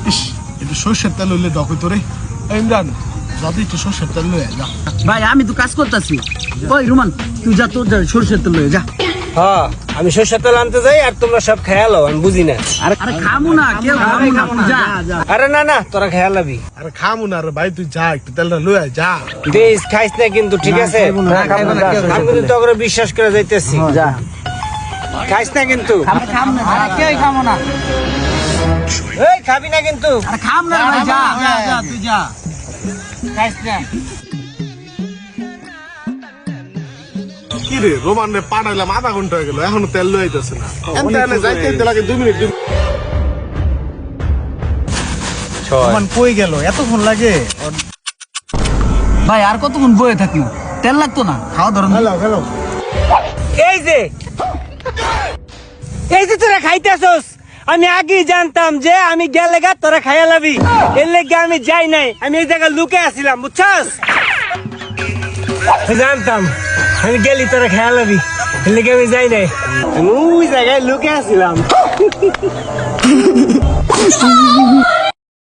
ইস একটু সর্ষের তেল হইলে ডকই তোরে ইমরান যদি একটু সর্ষের তেল লয়ে যা। ভাই আমি তো কাজ করতেছি। ওই রুমান তুই যা, তোর যা সরষের তেল লয়ে যা। হ্যাঁ আমি সরষের তেল আনতে যাই আর তোমরা সব খেয়ালো আমি বুঝি না। আরে খামু না, কেউ খামু না, যা যা। আরে না না তোরা খেয়ালাবি আরে খামু না রে ভাই, তুই যা একটু তেলটা লয়ে যা। বেশ খাইস না কিন্তু ঠিক আছে আমি কিন্তু তোকে বিশ্বাস করে যাইতেছি। যা খাইস না কিন্তু খাম না, কেউ খামু না। এই খাবি না কিন্তু আরে খাম না ভাই, যা যা যা তুই যা। খাইস না। কি রে রোমান রে পাঠাইলাম আধা ঘন্টা হয়ে গেল এখনো তেল লয়ে আইতেছে না। এনে যাইতে লাগে 2 মিনিট। রোমান কই গেল এতক্ষণ লাগে? ভাই আর কতক্ষণ বয়ে থাকি? তেল লাগতো না, খাওয়া ধরুন। হ্যালো হ্যালো এই যে তোরা খাইতেছস আমি আগে জানতাম যে আমি গেলে গা তোরা খাইয়া লাবি এর লেগে আমি যাই নাই। আমি এই জায়গায় লুকে আসছিলাম বুঝছস। জানতাম আমি গেলি তোরা খাইয়া লাবি এর লেগে আমি যাই নাই। আমি ওই জায়গায় লুকে আসছিলাম।